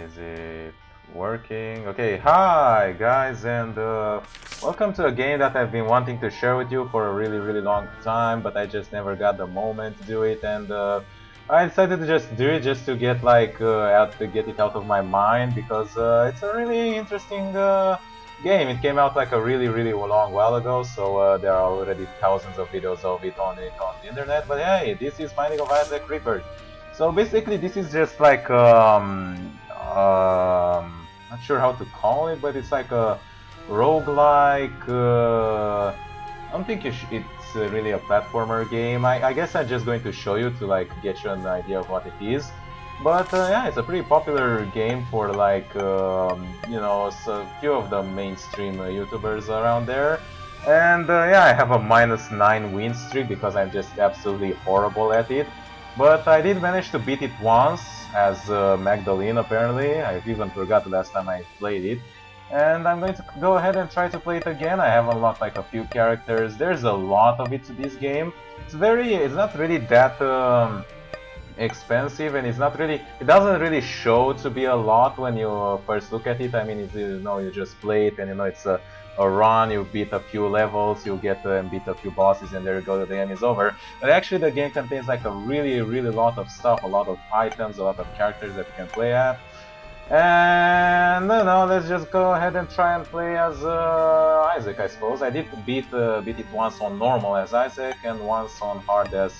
Is it working? Okay, hi guys, and welcome to a game that I've been wanting to share with you for a really long time, but I just never got the moment to do it, and I decided to just do it just to get get it out of my mind because it's a really interesting game. It came out like a really long while ago, so there are already thousands of videos of it on the internet. But hey, this is Binding of Isaac Rebirth. So basically, this is just like not sure how to call it, but it's like a roguelike. I don't think it's really a platformer game. I guess I'm just going to show you to like get you an idea of what it is. But yeah, it's a pretty popular game for like a few of the mainstream YouTubers around there. And yeah, I have a -9 win streak because I'm just absolutely horrible at it. But I did manage to beat it once as Magdalene apparently. I even forgot the last time I played it. And I'm going to go ahead and try to play it again. I have unlocked like a few characters. There's a lot of it to this game. It's not really that expensive, and it doesn't really show to be a lot when you first look at it. I mean, you just play it and it's a run, you beat a few levels, you get and beat a few bosses, and there you go, the game is over. But actually the game contains like a really lot of stuff, a lot of items, a lot of characters that you can play at. And no, let's just go ahead and try and play as Isaac, I suppose. I did beat it once on normal as Isaac and once on hard as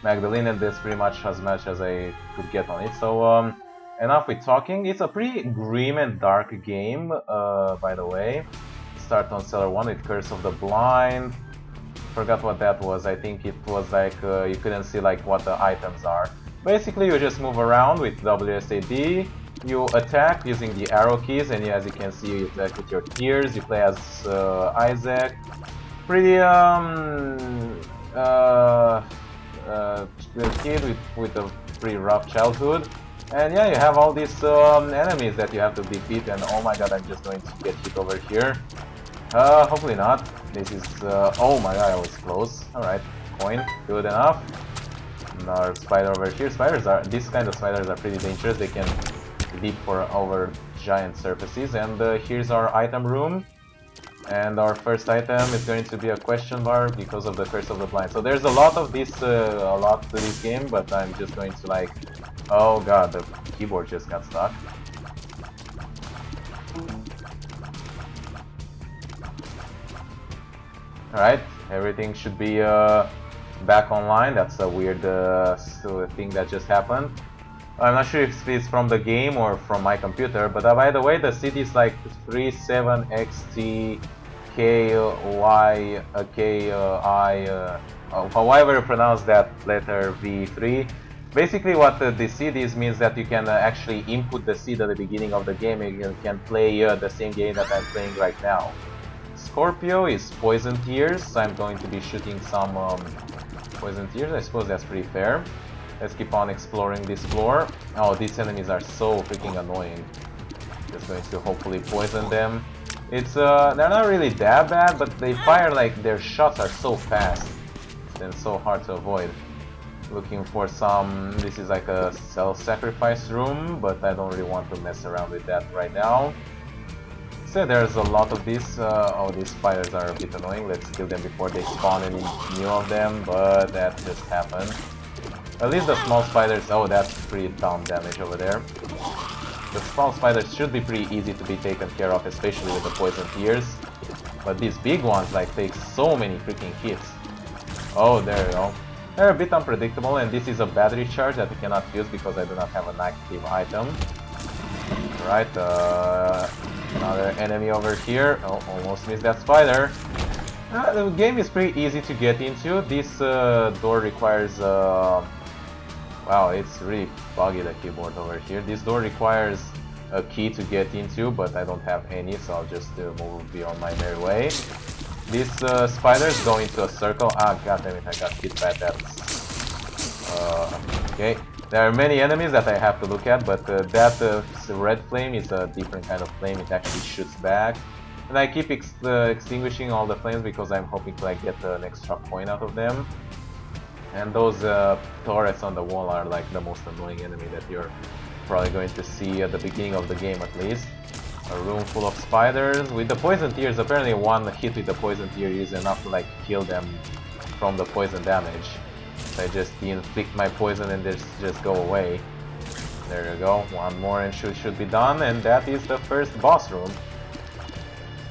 Magdalene, and that's pretty much as I could get on it. So enough with talking. It's a pretty grim and dark game, by the way. Start on Cellar 1 with Curse of the Blind. Forgot what that was. I think it was like you couldn't see like what the items are. Basically, you just move around with WSAD. You attack using the arrow keys, and as you can see, you attack with your tears. You play as Isaac. Pretty kid with a pretty rough childhood. And yeah, you have all these enemies that you have to defeat, and oh my god, I'm just going to get hit over here. Hopefully not. This is, oh my god, I was close. Alright, coin, good enough. Another spider over here. These kind of spiders are pretty dangerous. They can leap over giant surfaces. And here's our item room. And our first item is going to be a question bar because of the Curse of the Blind. So there's a lot of this, a lot to this game, but I'm just going to like, oh god, the keyboard just got stuck. Alright, everything should be back online. That's a weird thing that just happened. I'm not sure if it's from the game or from my computer, but by the way, the city is like 37XT however you pronounce that letter V3. Basically what the seed is means that you can actually input the seed at the beginning of the game and you can play the same game that I'm playing right now. Scorpio is Poison Tears. I'm going to be shooting some Poison Tears. I suppose that's pretty fair. Let's keep on exploring this floor. Oh, these enemies are so freaking annoying. Just going to hopefully poison them. It's they're not really that bad, but they fire like their shots are so fast and so hard to avoid. Looking for some. This is like a self-sacrifice room, but I don't really want to mess around with that right now. So there's a lot of these. Oh, these spiders are a bit annoying. Let's kill them before they spawn any new of them, but that just happened. At least the small spiders. Oh, that's pretty dumb damage over there. The small spiders should be pretty easy to be taken care of, especially with the Poison Tears. But these big ones like take so many freaking hits. Oh, there you go. They're a bit unpredictable, and this is a battery charge that I cannot use because I do not have an active item. Right, another enemy over here. Oh, almost missed that spider. The game is pretty easy to get into. This door requires wow, it's really buggy, the keyboard over here. This door requires a key to get into, but I don't have any, so I'll just move beyond my merry way. These spiders go into a circle. Ah, goddammit, I got hit by that. Okay, there are many enemies that I have to look at, but that red flame is a different kind of flame. It actually shoots back. And I keep extinguishing all the flames because I'm hoping to like get an extra point out of them. And those turrets on the wall are like the most annoying enemy that you're probably going to see at the beginning of the game at least. A room full of spiders with the poison tears. Apparently one hit with the poison tear is enough to like kill them from the poison damage. So I just inflict my poison and just go away. There you go, one more and should be done, and that is the first boss room,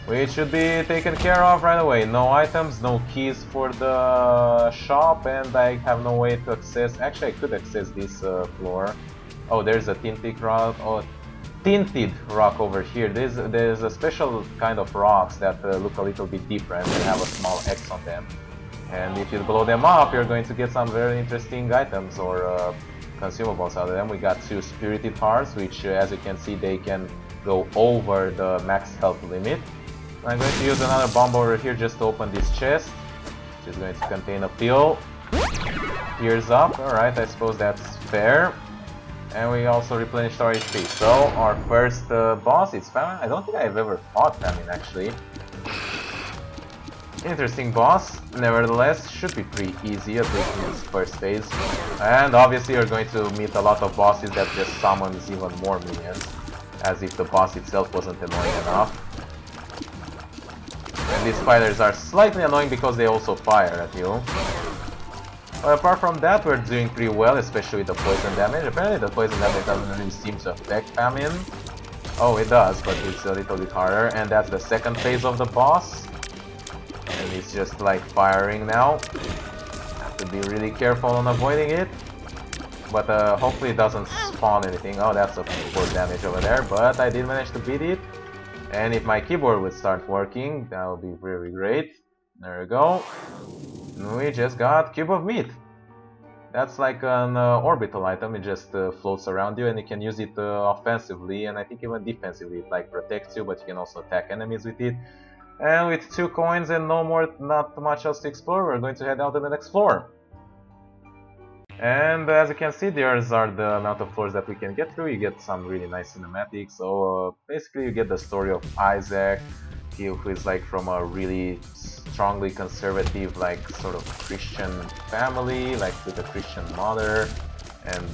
which should be taken care of right away. No items, no keys for the shop, and I have no way to access. Actually, I could access this floor. Oh, there's a tinted rock. Oh, tinted rock over here. There's a special kind of rocks that look a little bit different. They have a small X on them, and if you blow them up, you're going to get some very interesting items or consumables out of them. We got 2 spirited hearts, which as you can see, they can go over the max health limit. I'm going to use another bomb over here just to open this chest, which is going to contain a pill. Tears up, alright, I suppose that's fair. And we also replenished our HP. So, our first boss is Famine. I don't think I've ever fought Famine actually. Interesting boss, nevertheless, should be pretty easy, at least in this first phase. And obviously you're going to meet a lot of bosses that just summons even more minions, as if the boss itself wasn't annoying enough. And these spiders are slightly annoying because they also fire at you. But apart from that, we're doing pretty well, especially with the poison damage. Apparently the poison damage doesn't really seem to affect Famine. Oh, it does, but it's a little bit harder. And that's the second phase of the boss. And he's just like firing now. Have to be really careful on avoiding it. But hopefully it doesn't spawn anything. Oh, that's a 4 damage over there. But I did manage to beat it. And if my keyboard would start working, that would be very great. There we go. We just got Cube of Meat. That's like an orbital item. It just floats around you and you can use it offensively and I think even defensively. It like protects you, but you can also attack enemies with it. And with 2 coins and not much else to explore, we're going to head out to the next floor. And as you can see, these are the amount of floors that we can get through. You get some really nice cinematics. So basically you get the story of Isaac, who is like from a really strongly conservative, like sort of Christian family, like with a Christian mother, and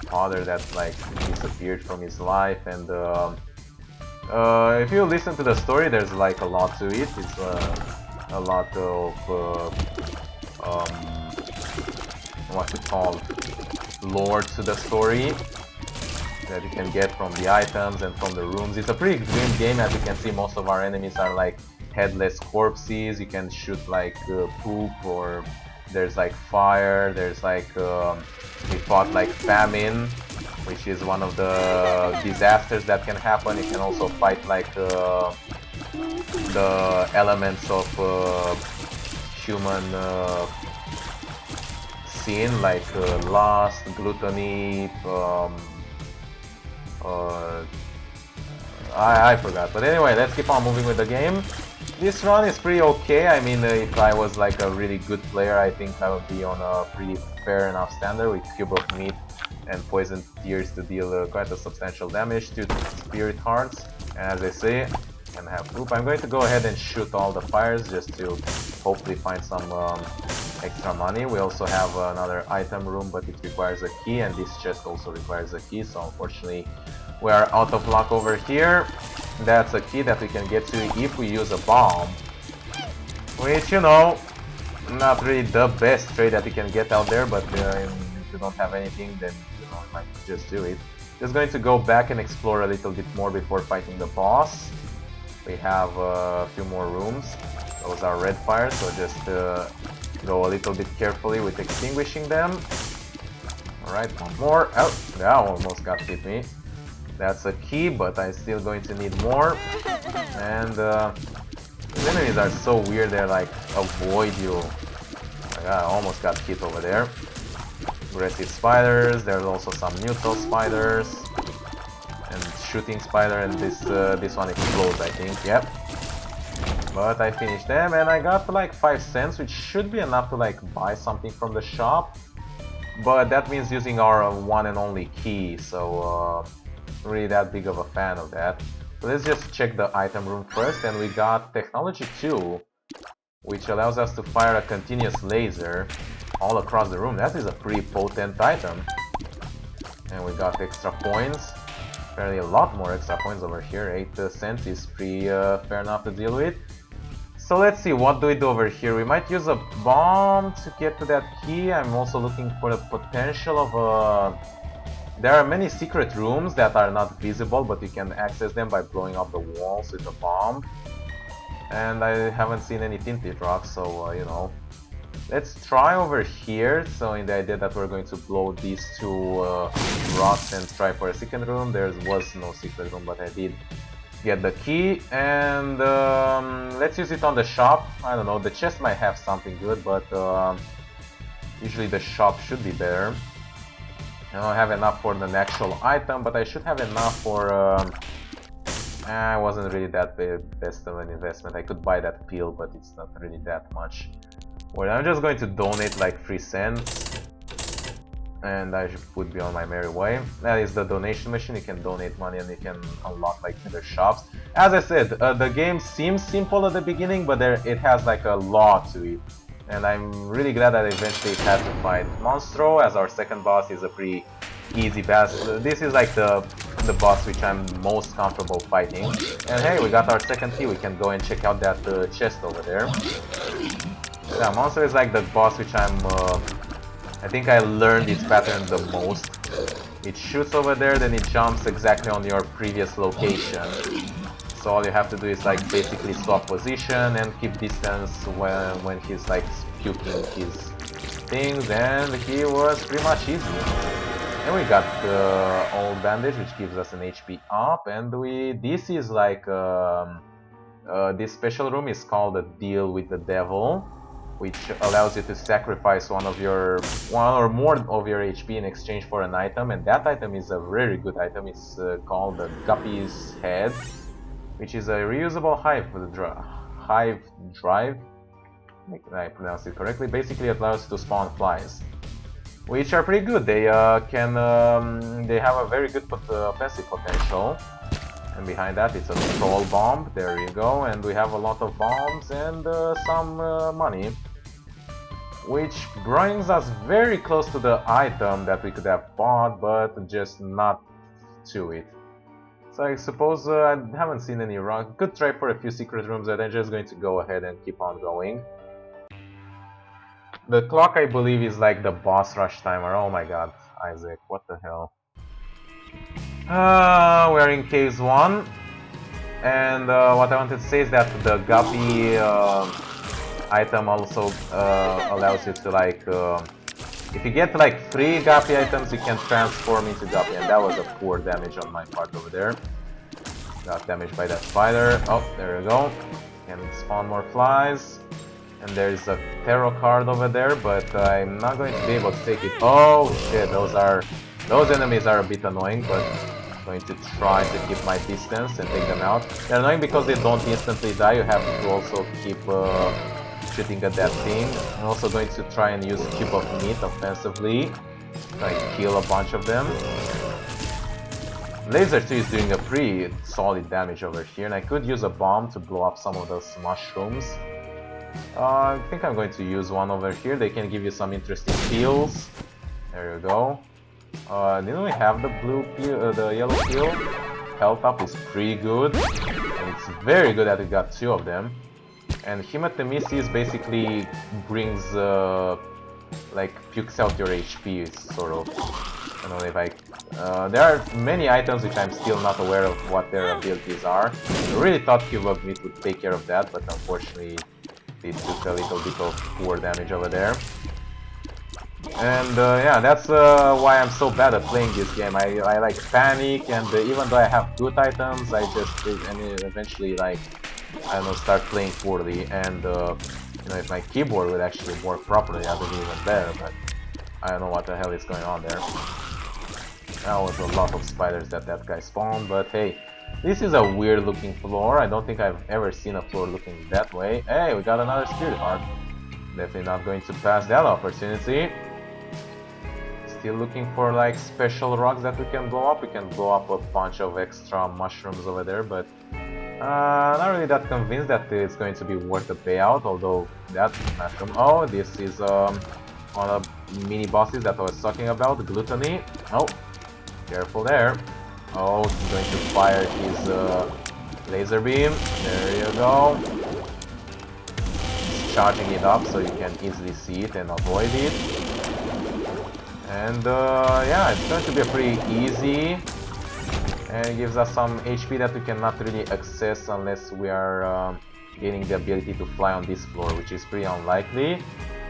father that like disappeared from his life. And if you listen to the story, there's like a lot to it. It's a lot of what's it called, lore to the story that you can get from the items and from the rooms. It's a pretty grim game. As you can see, most of our enemies are like headless corpses. You can shoot like poop, or there's like fire. There's like we fought like famine, which is one of the disasters that can happen. You can also fight like the elements of human sin, like lust, gluttony, I forgot. But anyway, let's keep on moving with the game. This run is pretty okay. I mean, if I was like a really good player, I think I would be on a pretty fair enough standard with Cube of Meat and Poison Tears to deal quite a substantial damage to Spirit Hearts. And as I say, and have poop. I'm going to go ahead and shoot all the fires just to hopefully find some extra money. We also have another item room, but it requires a key, and this chest also requires a key, so unfortunately we are out of luck over here. That's a key that we can get to if we use a bomb, which, you know, not really the best trade that you can get out there, but if you don't have anything, then you know, you might just do it. Just going to go back and explore a little bit more before fighting the boss. We have a few more rooms. Those are red fires, so just go a little bit carefully with extinguishing them. Alright, one more. Oh, that almost got hit me. That's a key, but I'm still going to need more. And these enemies are so weird, they're like avoid you. I almost got hit over there. Aggressive spiders, there's also some neutral spiders. And shooting spider, and this one explodes, I think, yep. But I finished them and I got like 5 cents, which should be enough to like buy something from the shop. But that means using our one and only key, so really that big of a fan of that. So let's just check the item room first, and we got Technology 2, which allows us to fire a continuous laser all across the room. That is a pretty potent item. And we got extra coins. Fairly a lot more extra coins over here. 8 cents is pretty fair enough to deal with. So let's see, what do we do over here? We might use a bomb to get to that key. I'm also looking for the potential of a... There are many secret rooms that are not visible, but you can access them by blowing up the walls with a bomb. And I haven't seen any tinted rocks, so you know. Let's try over here. So in the idea that we're going to blow these 2 rocks and try for a second room. There was no secret room, but I did get the key. And let's use it on the shop. I don't know, the chest might have something good, but usually the shop should be better. I don't have enough for the actual item, but I should have enough for... it wasn't really that best of an investment. I could buy that pill, but it's not really that much. Well, I'm just going to donate like 3 cents. And I would be on my merry way. That is the donation machine. You can donate money and you can unlock like other shops. As I said, the game seems simple at the beginning, but it has like a lot to it. And I'm really glad that eventually it had to fight Monstro as our second boss. Is a pretty easy boss. This is like the boss which I'm most comfortable fighting. And hey, we got our second key. We can go and check out that chest over there. Yeah, Monstro is like the boss which I think I learned its pattern the most. It shoots over there, then it jumps exactly on your previous location. So all you have to do is like basically swap position and keep distance when he's like puking his things, and he was pretty much easy. And we got the old bandage, which gives us an HP up, and this is like this special room is called a deal with the devil, which allows you to sacrifice one or more of your HP in exchange for an item, and that item is a very good item. It's called the Guppy's Head, which is a reusable hive drive. I pronounced it correctly. Basically, it allows you to spawn flies, which are pretty good. They they have a very good offensive potential. And behind that, it's a troll bomb. There you go. And we have a lot of bombs and some money, which brings us very close to the item that we could have bought, but just not to it. So I suppose I haven't seen any wrong. Could try for a few secret rooms, but I'm just going to go ahead and keep on going. The clock, I believe, is like the boss rush timer. Oh my god, Isaac, what the hell? We're in Caves 1. And what I wanted to say is that the Guppy item also allows you to like... if you get like 3 Guppy items, you can transform into Guppy, and that was a poor damage on my part over there. Got damaged by that spider. Oh, there you go. Can spawn more flies. And there's a tarot card over there, but I'm not going to be able to take it. Oh shit, those enemies are a bit annoying, but I'm going to try to keep my distance and take them out. They're annoying because they don't instantly die. You have to also keep shooting at that thing. I'm also going to try and use a cube of meat offensively, try and kill a bunch of them. Laser 2 is doing a pretty solid damage over here, and I could use a bomb to blow up some of those mushrooms. I think I'm going to use one over here. They can give you some interesting peels. There you go. Didn't we have the blue peel, the yellow peel? Health up is pretty good, and it's very good that we got 2 of them. And Hematemesis basically brings, like, pukes out your HP, sort of. I don't know if there are many items which I'm still not aware of what their abilities are. I really thought Cube of Meat would take care of that, but unfortunately it took a little bit of poor damage over there. And yeah, that's why I'm so bad at playing this game. I like panic, and even though I have good items, I just eventually like, I don't know, start playing poorly. And you know, if my keyboard would actually work properly, that would be even better. But I don't know what the hell is going on there. That was a lot of spiders that guy spawned, but hey, this is a weird looking floor. I don't think I've ever seen a floor looking that way. Hey, we got another spirit heart. Definitely not going to pass that opportunity. Still looking for like special rocks that we can blow up. We can blow up a bunch of extra mushrooms over there, but not really that convinced that it's going to be worth the payout, although that mushroom... Oh, this is one of the mini bosses that I was talking about, Gluttony. Oh, Careful there. Oh, he's going to fire his laser beam. There you go. He's charging it up so you can easily see it and avoid it. And yeah, it's going to be a pretty easy. And it gives us some HP that we cannot really access unless we are gaining the ability to fly on this floor, which is pretty unlikely.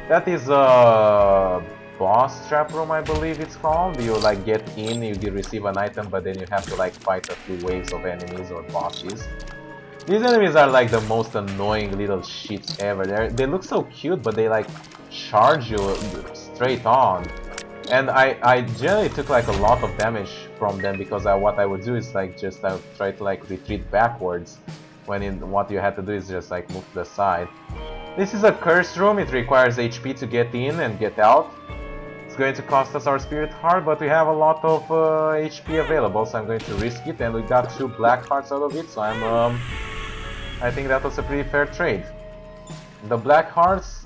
That is a boss trap room, I believe it's called. You like get in, you receive an item, but then you have to like fight a few waves of enemies or bosses. These enemies are like the most annoying little shits ever. They look so cute, but they like charge you straight on. And I generally took like a lot of damage from them because what I would do is like just I would try to like retreat backwards when what you had to do is just like move to the side. This is a cursed room, it requires HP to get in and get out. It's going to cost us our spirit heart, but we have a lot of HP available, so I'm going to risk it, and we got 2 black hearts out of it, so I think that was a pretty fair trade. The black hearts,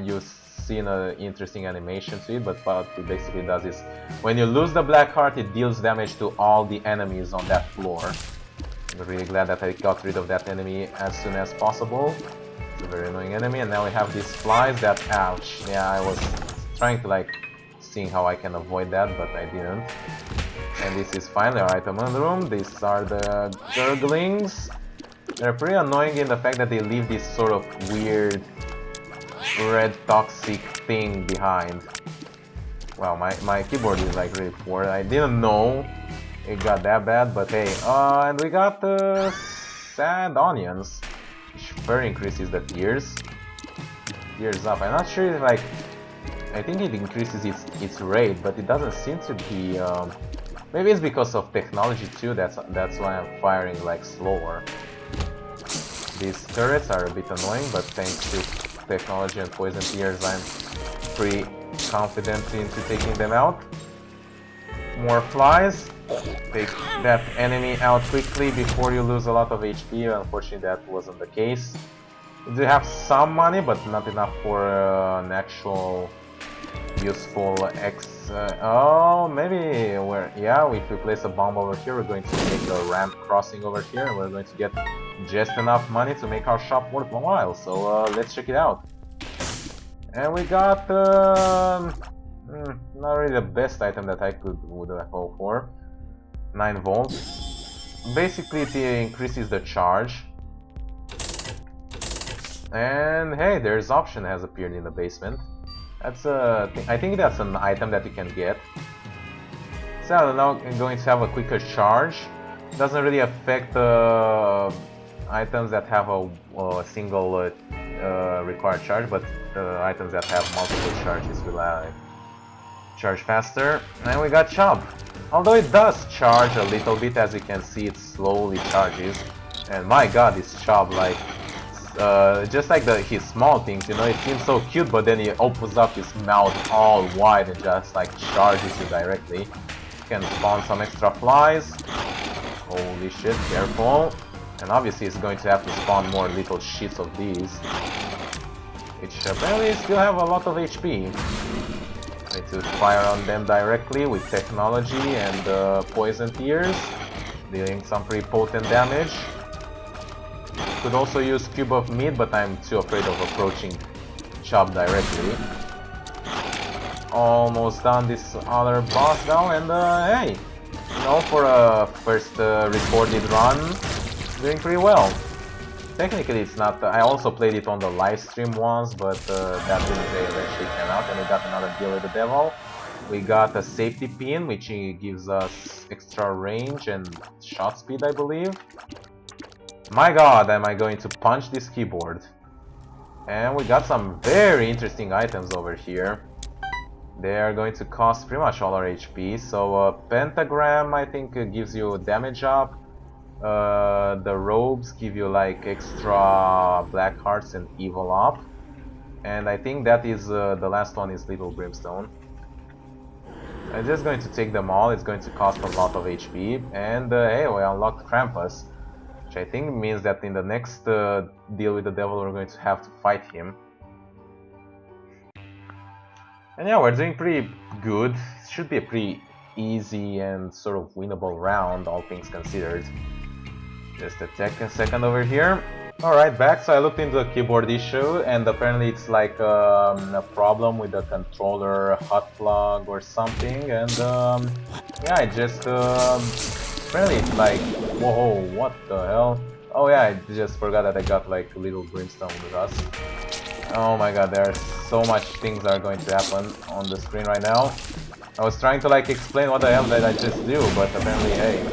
you seen an interesting animation to it, but what it basically does is when you lose the black heart, it deals damage to all the enemies on that floor. I'm really glad that I got rid of that enemy as soon as possible. It's a very annoying enemy, and now we have these flies that, ouch, yeah, I was trying to like seeing how I can avoid that, but I didn't. And this is finally our item in the room. These are the gurglings. They're pretty annoying in the fact that they leave this sort of weird red toxic thing behind. Wow, my keyboard is like really poor. I didn't know it got that bad, but hey. And we got sad onions, which further increases the tears. Tears up. I'm not sure if like I think it increases its rate, but it doesn't seem to be. Maybe it's because of technology too. That's why I'm firing like slower. These turrets are a bit annoying, but thanks to technology and poison tears, I'm pretty confident into taking them out. More flies. Take that enemy out quickly before you lose a lot of HP. Unfortunately, that wasn't the case. We do have some money, but not enough for an actual useful oh, maybe yeah, if we place a bomb over here, we're going to make a ramp crossing over here, and we're going to get just enough money to make our shop worthwhile. So let's check it out. And we got not really the best item that I would hope for. 9 volts. Basically, it increases the charge. And hey, there's option has appeared in the basement. That's a thing. I think that's an item that you can get. So now I'm going to have a quicker charge. Doesn't really affect items that have a single required charge, but items that have multiple charges will charge faster. And we got Chub. Although it does charge a little bit, as you can see, it slowly charges. And my god, this Chub, like, just like his small things, you know, it seems so cute, but then he opens up his mouth all wide and just like charges you directly. You can spawn some extra flies. Holy shit, careful. And obviously it's going to have to spawn more little shits of these, which apparently still have a lot of HP. Need to fire on them directly with technology and poison tears, dealing some pretty potent damage. Could also use Cube of Meat, but I'm too afraid of approaching Chub directly. Almost done this other boss now, and hey, you know, for a first recorded run, doing pretty well. Technically it's not, I also played it on the live stream once, but that didn't eventually pan out, and we got another deal with the devil. We got a safety pin, which gives us extra range and shot speed, I believe. My god, am I going to punch this keyboard. And we got some very interesting items over here. They are going to cost pretty much all our HP. So pentagram, I think, gives you damage up. The robes give you like extra black hearts and evil up. And I think that is the last one is little brimstone. I'm just going to take them all. It's going to cost a lot of HP. And hey, we unlocked Krampus, which I think means that in the next deal with the devil we're going to have to fight him. And yeah, we're doing pretty good. It should be a pretty easy and sort of winnable round, all things considered. Just a second over here. Alright, back. So I looked into the keyboard issue, and apparently it's like a problem with the controller hot plug or something. And yeah, I just apparently it's like, whoa, what the hell? Oh yeah, I just forgot that I got like a little brimstone with us. Oh my god, there are so much things that are going to happen on the screen right now. I was trying to like explain what the hell did I just do, but apparently, hey.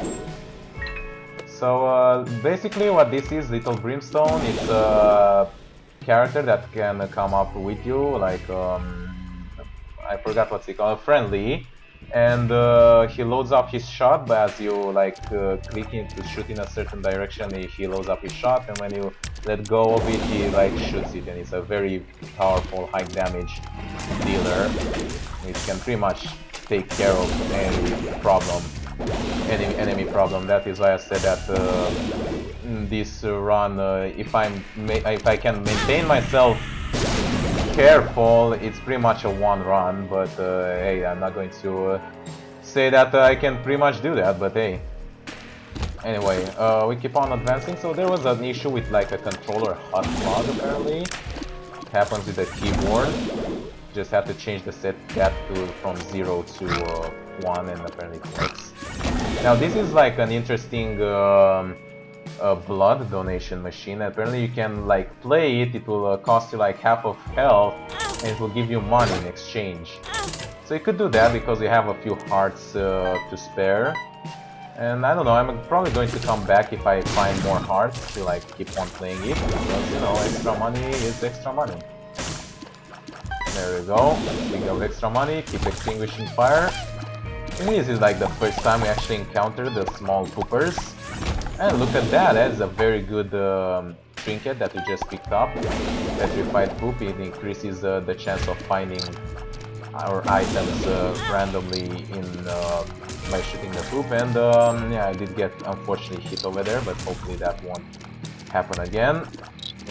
So basically what this is, Little Brimstone, it's a character that can come up with you, like, I forgot what's it called, friendly. And he loads up his shot, but as you like click in to shoot in a certain direction, he loads up his shot, and when you let go of it, he like shoots it, and it's a very powerful high damage dealer. It can pretty much take care of any problem. Enemy problem. That is why I said that this run, if I can maintain myself careful, it's pretty much a one run. But hey, I'm not going to say that I can pretty much do that. But hey, anyway, we keep on advancing. So there was an issue with like a controller hot plug apparently. It happens with the keyboard. Just have to change the set that to from 0 to 1, and apparently it works. Now this is like an interesting blood donation machine. Apparently you can like play it, it will cost you like half of health, and it will give you money in exchange. So you could do that because you have a few hearts to spare. And I don't know, I'm probably going to come back if I find more hearts to like keep on playing it, because you know, extra money is extra money. There we go. Speaking of extra money, keep extinguishing fire. And this is like the first time we actually encountered the small poopers. And look at that, that's a very good trinket that we just picked up. Petrified poop, it increases the chance of finding our items randomly in by shooting the poop. And yeah, I did get unfortunately hit over there, but hopefully that won't happen again.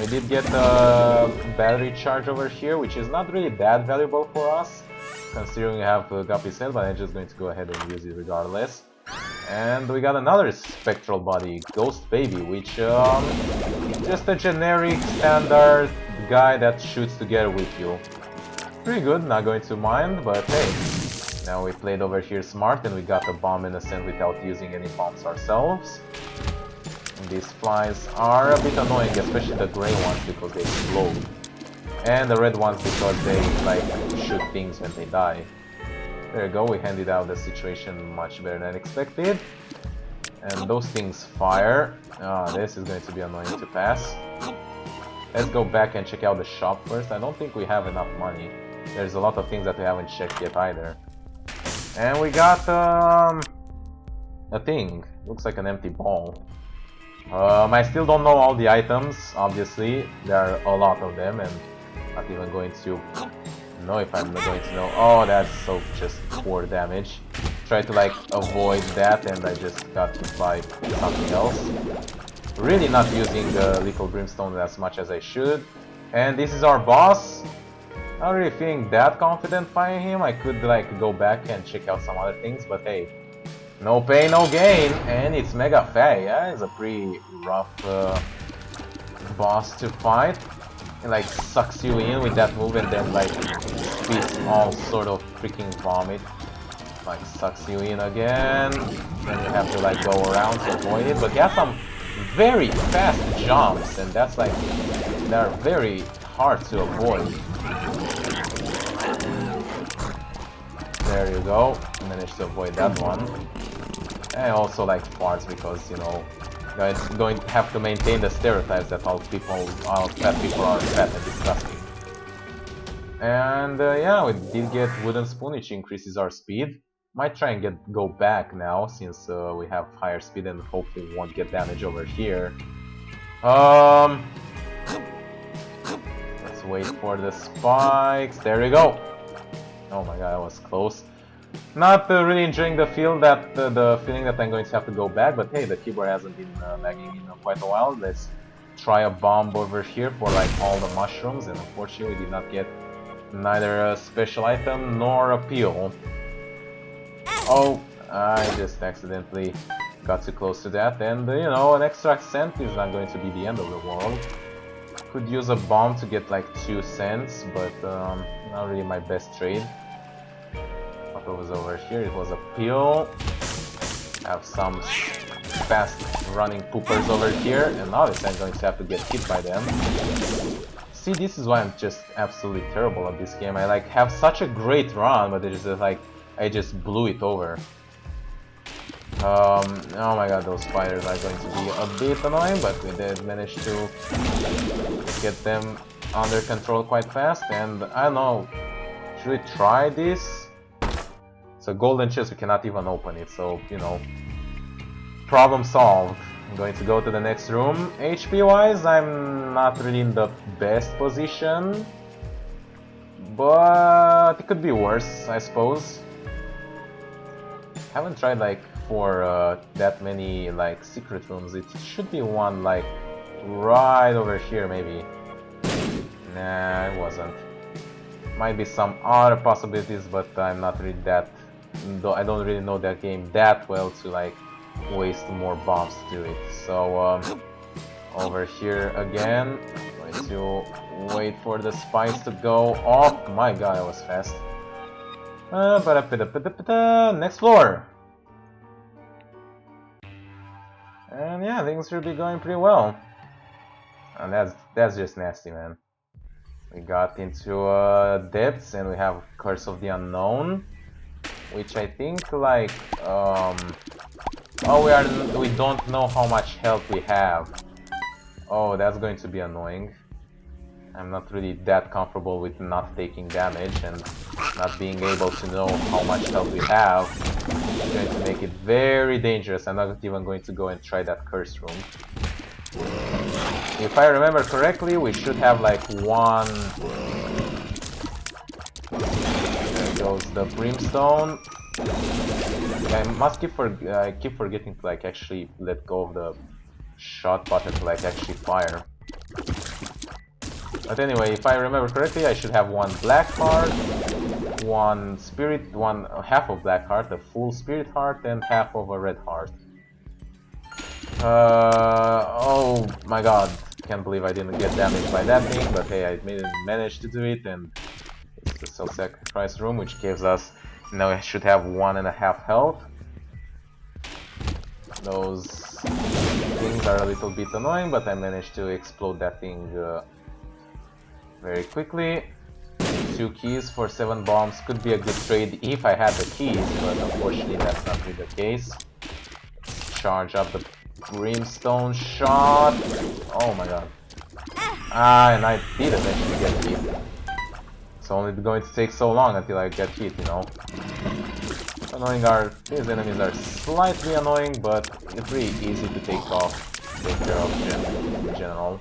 We did get a battery charge over here, which is not really that valuable for us, considering we have Guppy's head, but I'm just going to go ahead and use it regardless. And we got another spectral body, Ghost Baby, which just a generic standard guy that shoots together with you. Pretty good, not going to mind, but hey. Now we played over here smart and we got a bomb innocent without using any bombs ourselves. These flies are a bit annoying, especially the grey ones because they explode. And the red ones because they like shoot things when they die. There you go, we handed out the situation much better than expected. And those things fire. This is going to be annoying to pass. Let's go back and check out the shop first. I don't think we have enough money. There's a lot of things that we haven't checked yet either. And we got a thing. Looks like an empty ball. I still don't know all the items, obviously. There are a lot of them, and not even going to know if I'm going to know. Oh, that's so just poor damage. Try to like avoid that, and I just got hit by something else. Really not using the Little Brimstone as much as I should. And this is our boss. Not really feeling that confident fighting him. I could like go back and check out some other things, but hey. No pain, no gain, and it's mega fat. Yeah, it's a pretty rough boss to fight. It like sucks you in with that move and then like spits all sort of freaking vomit. Like sucks you in again. Then you have to like go around to avoid it. But he has some very fast jumps, and that's like they're very hard to avoid. There you go. Managed to avoid that one. And also like farts because, you know, guys going to have to maintain the stereotypes that all fat people are fat and disgusting. And yeah, we did get wooden spoon, which increases our speed. Might try and go back now since we have higher speed and hopefully we won't get damage over here. Let's wait for the spikes. There we go. Oh my god, that was close. Not really enjoying the feeling that I'm going to have to go back, but hey, the keyboard hasn't been lagging in quite a while. Let's try a bomb over here for like all the mushrooms, and unfortunately we did not get neither a special item nor a peel. Oh, I just accidentally got too close to that, and you know, an extra cent is not going to be the end of the world. Could use a bomb to get like 2 cents, but not really my best trade. What was over here? It was a pill. Have some fast running poopers over here, and obviously I'm going to have to get hit by them. See, this is why I'm just absolutely terrible at this game. I like have such a great run, but it's just like I just blew it over. Oh my god, those spiders are going to be a bit annoying, but we did manage to get them under control quite fast. And I don't know, should we try this? It's a golden chest, we cannot even open it, so you know, problem solved. I'm going to go to the next room. HP wise, I'm not really in the best position, but it could be worse, I suppose. Haven't tried like for that many like secret rooms. It should be one like right over here maybe. Nah, it wasn't. Might be some other possibilities, but I'm not really that. I don't really know that game that well to like waste more bombs to do it. So over here again, I'm going to wait for the spikes to go off. My god, I was fast. Next floor. And yeah, things should be going pretty well. And that's just nasty, man. We got into depths, and we have Curse of the Unknown, which I think like oh, we don't know how much health we have. Oh, that's going to be annoying. I'm not really that comfortable with not taking damage and not being able to know how much health we have. It's going to make it very dangerous. I'm not even going to go and try that curse room. If I remember correctly, we should have like one... There goes the brimstone. I keep forgetting to like actually let go of the shot button to like actually fire. But anyway, if I remember correctly, I should have one black heart, one spirit, half of black heart, a full spirit heart, and half of a red heart. Oh my god, can't believe I didn't get damaged by that thing, but hey, I managed to do it, and it's the self-sacrifice room, which gives us, now I should have 1.5 health. Those things are a little bit annoying, but I managed to explode that thing very quickly. 2 keys for 7 bombs could be a good trade if I had the keys, but unfortunately that's not really the case. Charge up the brimstone shot. Oh my god. Ah, and I did eventually get hit. It's only going to take so long until I get hit, you know. These enemies are slightly annoying, but it's really easy to take care of in general.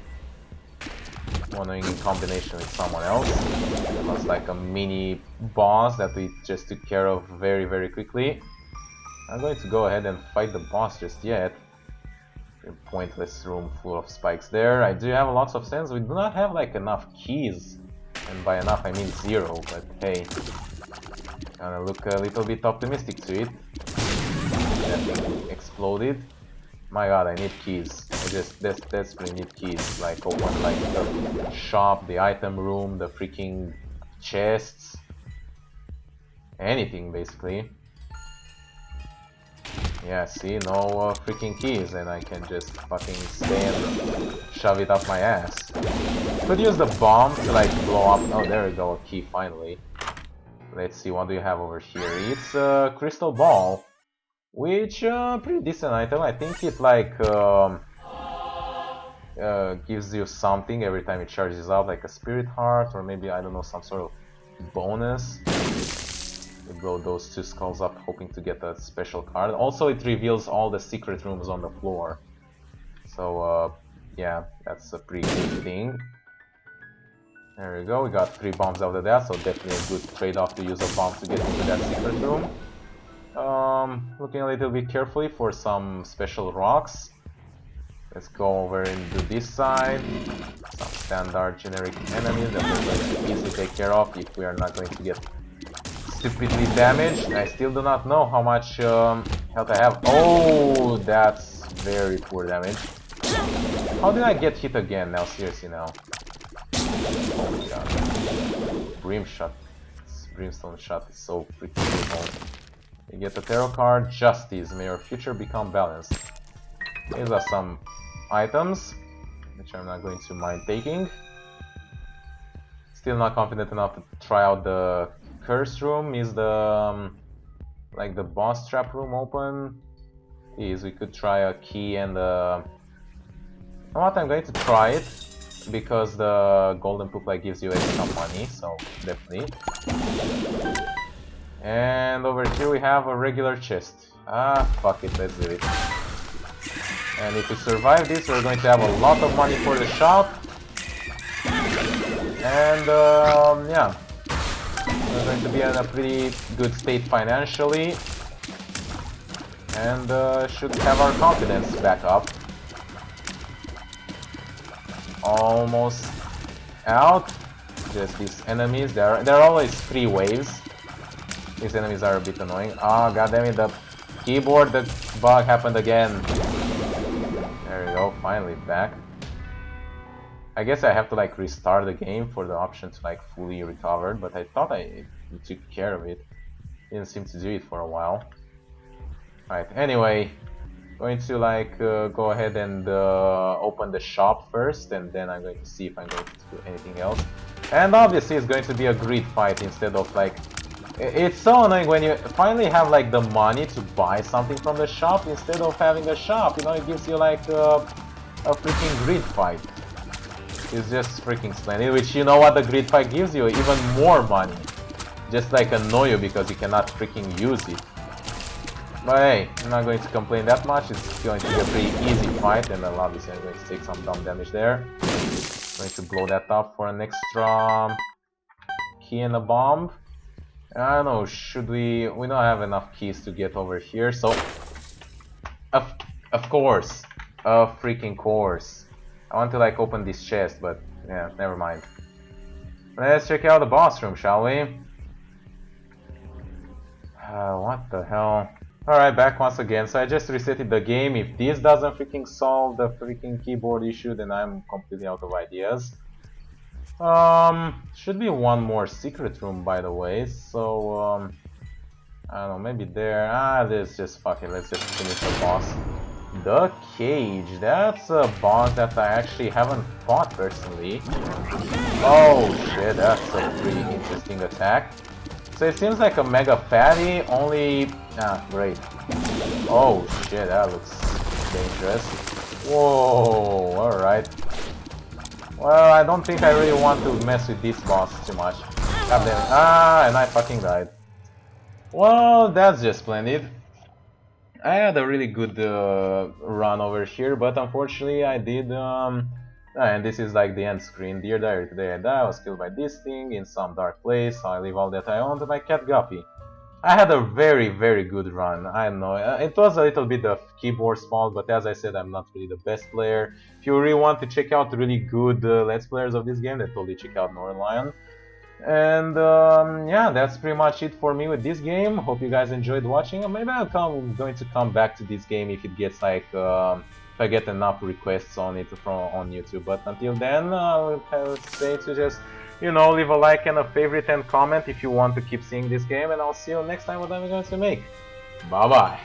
Annoying in combination with someone else. It was like a mini boss that we just took care of very, very quickly. I'm going to go ahead and fight the boss just yet. A pointless room full of spikes there. I do have lots of sense. We do not have like enough keys. And by enough I mean 0, but hey. Gonna look a little bit optimistic to it. That thing exploded. My god, I need keys. I just desperately need keys. Like open like the shop, the item room, the freaking chests. Anything basically. Yeah, see, no freaking keys, and I can just fucking stay and shove it up my ass. Could use the bomb to like blow up. Oh, there we go, a key finally. Let's see, what do you have over here? It's a crystal ball, which pretty decent item. I think it like gives you something every time it charges up, like a spirit heart, or maybe, I don't know, some sort of bonus. We blow those 2 skulls up, hoping to get a special card. Also, it reveals all the secret rooms on the floor. So, yeah, that's a pretty good thing. There we go, we got 3 bombs out of that, so definitely a good trade-off to use a bomb to get into that secret room. Looking a little bit carefully for some special rocks. Let's go over and do this side. Some standard generic enemies that we're going to easily take care of if we are not going to get stupidly damaged. I still do not know how much health I have. Oh, that's very poor damage. How did I get hit again now? Seriously now. Oh my god. Brimstone shot is so freaking beautiful. You get the tarot card, Justice. May your future become balanced. These are some items, which I'm not going to mind taking. Still not confident enough to try out the curse room. Is the like the boss trap room open? Is we could try a key and you know what? I'm going to try it because the golden pupla gives you extra money, so definitely. And over here we have a regular chest. Ah, fuck it, let's do it. And if we survive this, we're going to have a lot of money for the shop. And yeah, we're going to be in a pretty good state financially. And should have our confidence back up. Almost out. Just these enemies, they're always 3 waves. These enemies are a bit annoying. Ah, goddammit, the keyboard, the bug happened again. There we go, finally back. I guess I have to like restart the game for the option to like fully recover, but I thought I took care of it. Didn't seem to do it for a while. Right, anyway, going to like go ahead and open the shop first, and then I'm going to see if I'm going to do anything else. And obviously it's going to be a greed fight instead of like... It's so annoying when you finally have like the money to buy something from the shop instead of having a shop, you know, it gives you like a freaking greed fight. It's just freaking splendid, which you know what the greed fight gives you? Even more money. Just like annoy you because you cannot freaking use it. But hey, I'm not going to complain that much, it's going to be a pretty easy fight, and obviously I'm going to take some dumb damage there. I'm going to blow that up for an extra key and a bomb. I don't know, should we don't have enough keys to get over here, so of course, a freaking course. I want to like open this chest, but yeah, never mind. Let's check out the boss room, shall we? What the hell? Alright, back once again. So I just resetted the game. If this doesn't freaking solve the freaking keyboard issue, then I'm completely out of ideas. Should be one more secret room, by the way. So, I don't know, maybe there. Let's just fuck it. Let's just finish the boss. The cage. That's a boss that I actually haven't fought personally. Oh shit, that's a pretty interesting attack. So it seems like a mega fatty, only... great. Oh shit, that looks dangerous. Whoa, alright. Well, I don't think I really want to mess with this boss too much. God damn it. And I fucking died. Well, that's just splendid. I had a really good run over here, but unfortunately I did... and this is like the end screen. Dear diary, today I died, I was killed by this thing in some dark place, so I leave all that I owned to my cat Guppy. I had a very, very good run. I don't know, it was a little bit of keyboard's fault, but as I said, I'm not really the best player. If you really want to check out really good Let's Players of this game, then totally check out Northern Lion. And yeah, that's pretty much it for me with this game. Hope you guys enjoyed watching, and maybe I'm going to come back to this game if it gets like... if I get enough requests on it on YouTube. But until then, I'll say to just, you know, leave a like and a favorite and comment if you want to keep seeing this game, and I'll see you next time what I'm going to make. Bye bye.